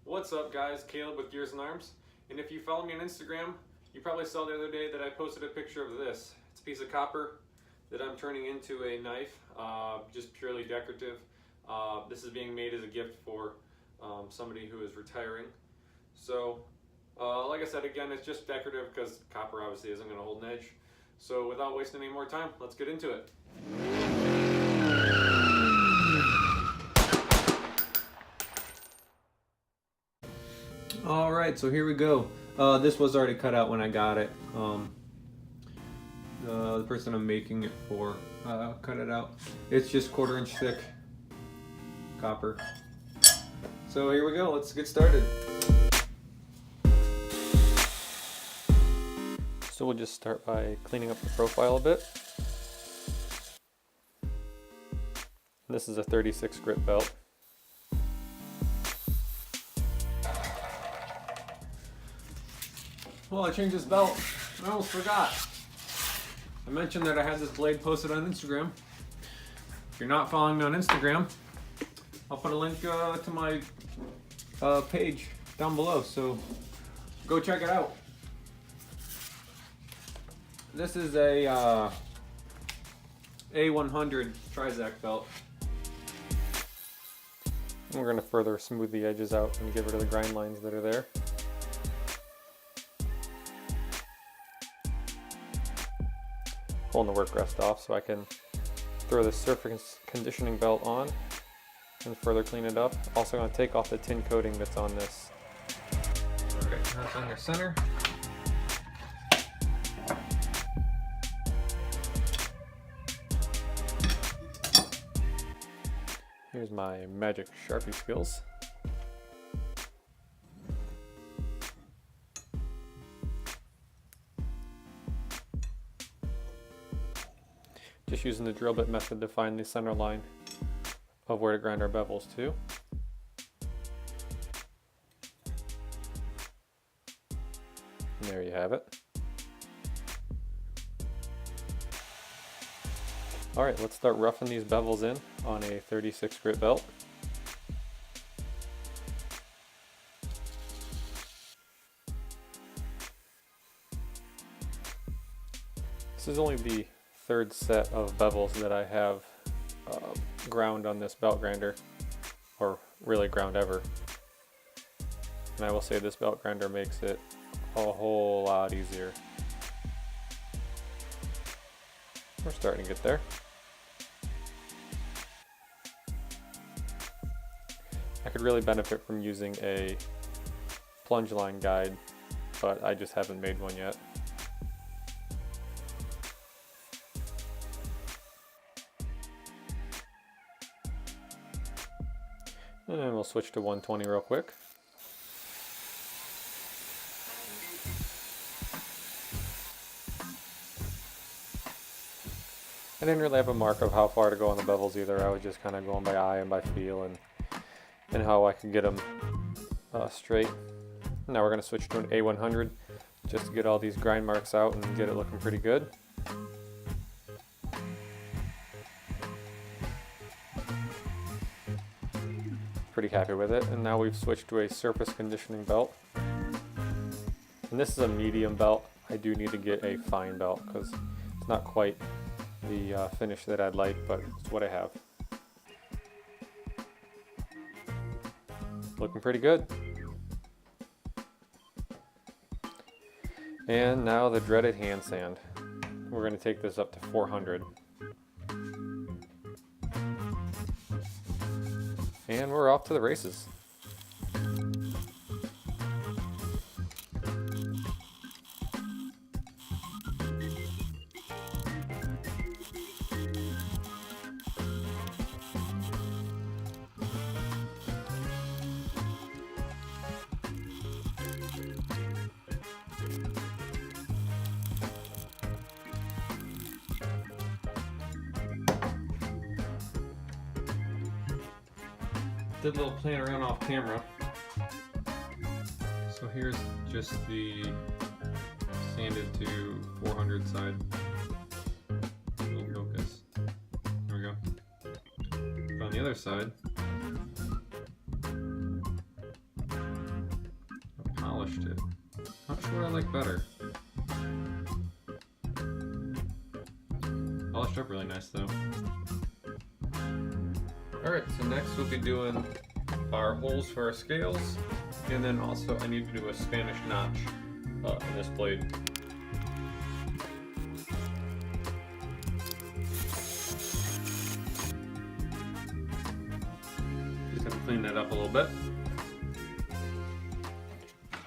What's up guys, Caleb with Gears and Arms, and if you follow me on Instagram, you probably saw the other day that I posted a picture of this. It's a piece of copper that I'm turning into a knife, just purely decorative. This is being made as a gift for somebody who is retiring. So, like I said, again, it's just decorative because copper obviously isn't going to hold an edge. So without wasting any more time, let's get into it. Alright, so here we go. This was already cut out when I got it. The person I'm making it for cut it out. It's just 1/4 inch thick copper. So here we go, let's get started. So we'll just start by cleaning up the profile a bit. This is a 36 grit belt. Well, I changed this belt. I almost forgot. I mentioned that I had this blade posted on Instagram. If you're not following me on Instagram, I'll put a link to my page down below, so go check it out. This is a A100 Trizac belt. And we're going to further smooth the edges out and get rid of the grind lines that are there. Pulling the work rest off so I can throw the surface conditioning belt on and further clean it up. Also going to take off the tin coating that's on this. Okay, that's under center. Here's my magic Sharpie skills. Just using the drill bit method to find the center line of where to grind our bevels to. And there you have it. Alright, let's start roughing these bevels in on a 36 grit belt. This is only the third set of bevels that I have ground on this belt grinder, or really ground ever. And I will say this belt grinder makes it a whole lot easier. We're starting to get there. I could really benefit from using a plunge line guide, but I just haven't made one yet. And we'll switch to 120 real quick. I didn't really have a mark of how far to go on the bevels either. I was just kind of going by eye and by feel and how I could get them straight. Now we're going to switch to an A100 just to get all these grind marks out and get it looking pretty good. Pretty happy with it. And now we've switched to a surface conditioning belt. And this is a medium belt. I do need to get a fine belt because it's not quite the finish that I'd like, but it's what I have. Looking pretty good. And now the dreaded hand sand. We're going to take this up to 400. And we're off to the races. Did a little playing around off camera. So here's just the sanded to 400 side. Little focus. There we go. But on the other side, polished it. Not sure what I like better. Polished up really nice though. Alright, so next we'll be doing our holes for our scales, and then also I need to do a Spanish notch in this blade. Just have to clean that up a little bit.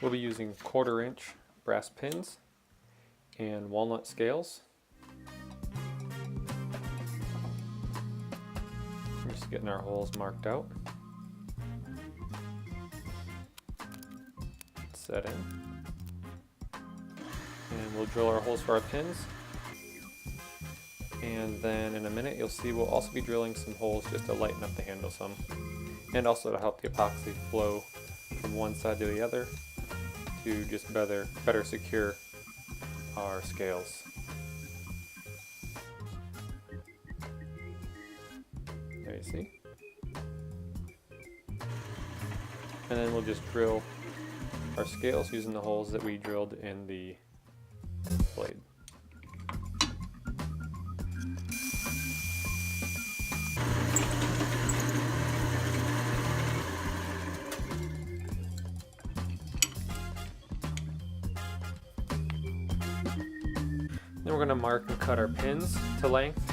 We'll be using 1/4 inch brass pins and walnut scales. We're just getting our holes marked out. Set in. And we'll drill our holes for our pins. And then in a minute you'll see we'll also be drilling some holes just to lighten up the handle some. And also to help the epoxy flow from one side to the other to just better secure our scales. There you see. And then we'll just drill our scales using the holes that we drilled in the blade. Then we're going to mark and cut our pins to length.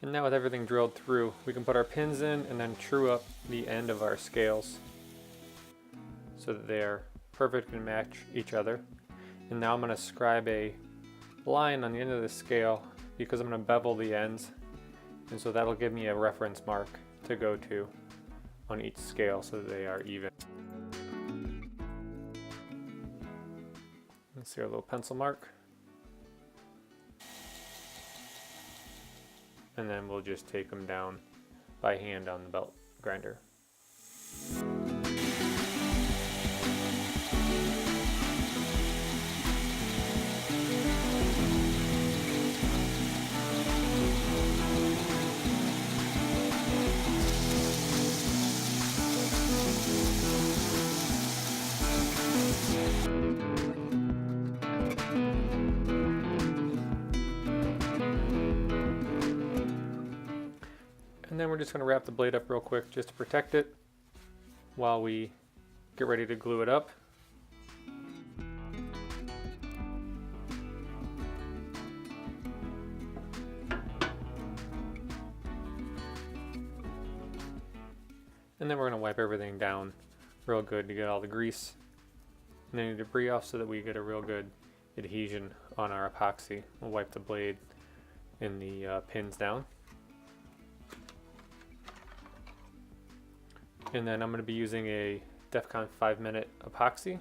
And now with everything drilled through, we can put our pins in and then true up the end of our scales so that they are perfect and match each other. And now I'm going to scribe a line on the end of the scale because I'm going to bevel the ends, and so that'll give me a reference mark to go to on each scale so that they are even. Let's see our little pencil mark. And then we'll just take them down by hand on the belt grinder. And then we're just going to wrap the blade up real quick just to protect it while we get ready to glue it up. And then we're going to wipe everything down real good to get all the grease and any debris off so that we get a real good adhesion on our epoxy. We'll wipe the blade and the pins down. And then I'm going to be using a DEFCON 5-minute epoxy.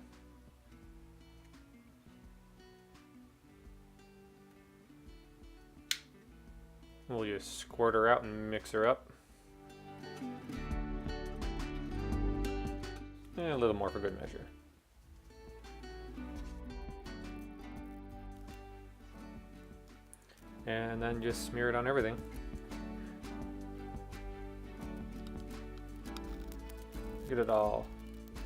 We'll just squirt her out and mix her up. And a little more for good measure. And then just smear it on everything. Get it all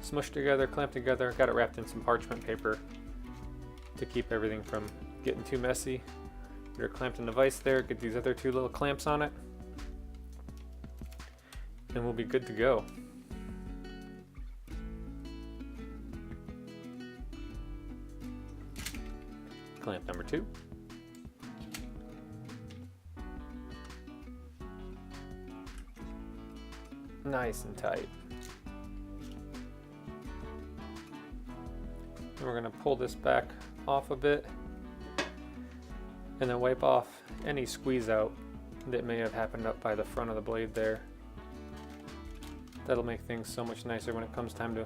smushed together, clamped together. Got it wrapped in some parchment paper to keep everything from getting too messy. Get it clamped in the vise there. Get these other two little clamps on it. And we'll be good to go. Clamp number 2. Nice and tight. And we're going to pull this back off a bit and then wipe off any squeeze out that may have happened up by the front of the blade there. That'll make things so much nicer when it comes time to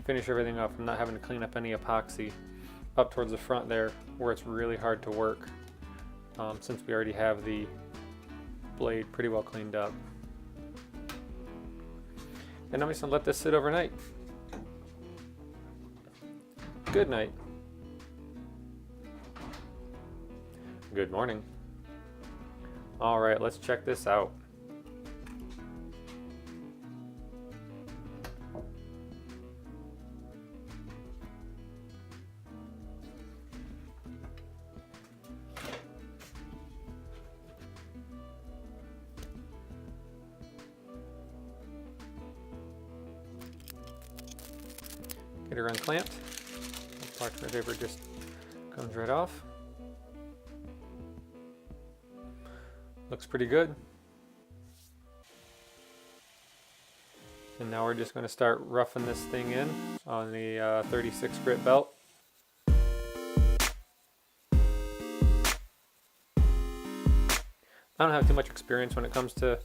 finish everything up. I'm not having to clean up any epoxy up towards the front there where it's really hard to work, since we already have the blade pretty well cleaned up. And I'm just gonna let this sit overnight. Good night. Good morning. All right, let's check this out. Get her unclamped. The parchment paper just comes right off. Looks pretty good. And now we're just going to start roughing this thing in on the 36 grit belt. I don't have too much experience when it comes to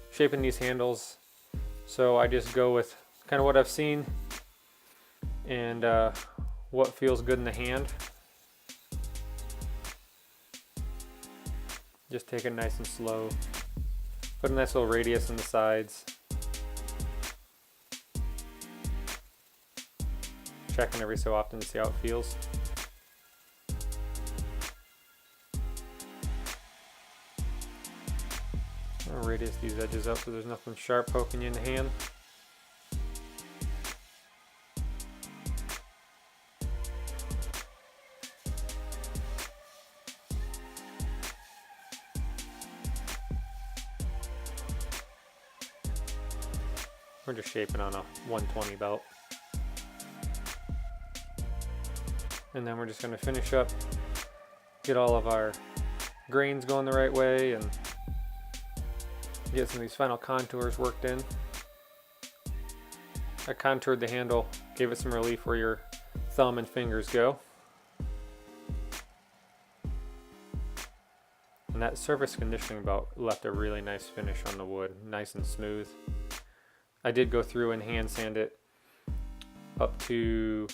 shaping these handles, so I just go with kind of what I've seen and what feels good in the hand. Just take it nice and slow. Put a nice little radius in the sides. Checking every so often to see how it feels. I'll radius these edges up so there's nothing sharp poking you in the hand. We're just shaping on a 120 belt. And then we're just going to finish up, get all of our grains going the right way, and get some of these final contours worked in. I contoured the handle, gave it some relief where your thumb and fingers go. And that surface conditioning belt left a really nice finish on the wood, nice and smooth. I did go through and hand sand it up to,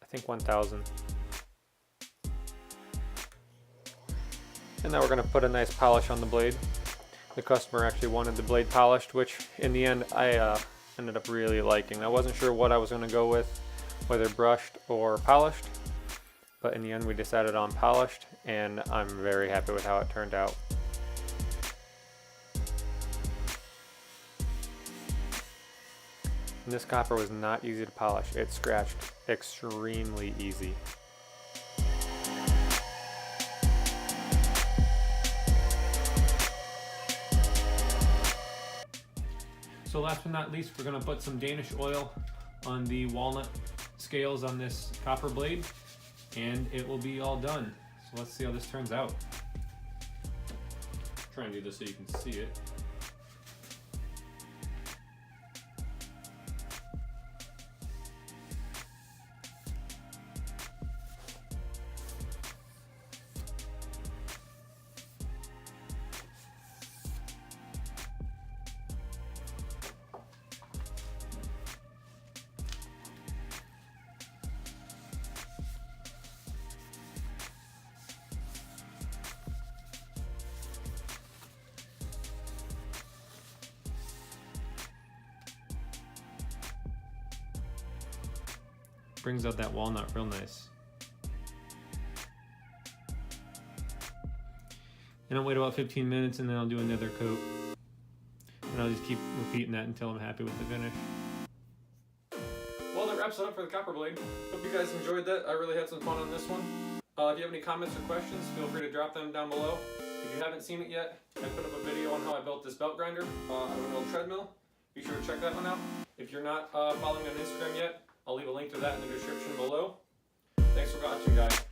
I think, 1000. And now we're going to put a nice polish on the blade. The customer actually wanted the blade polished, which in the end I ended up really liking. I wasn't sure what I was going to go with, whether brushed or polished, but in the end we decided on polished, and I'm very happy with how it turned out. And this copper was not easy to polish. It scratched extremely easy. So last but not least, we're going to put some Danish oil on the walnut scales on this copper blade, and it will be all done. So let's see how this turns out. Try and do this so you can see it. Brings out that walnut real nice. And I'll wait about 15 minutes and then I'll do another coat. And I'll just keep repeating that until I'm happy with the finish. Well, that wraps it up for the copper blade. Hope you guys enjoyed that. I really had some fun on this one. If you have any comments or questions, feel free to drop them down below. If you haven't seen it yet, I put up a video on how I built this belt grinder out of an old treadmill. Be sure to check that one out. If you're not following me on Instagram yet, I'll leave a link to that in the description below. Thanks for watching, guys.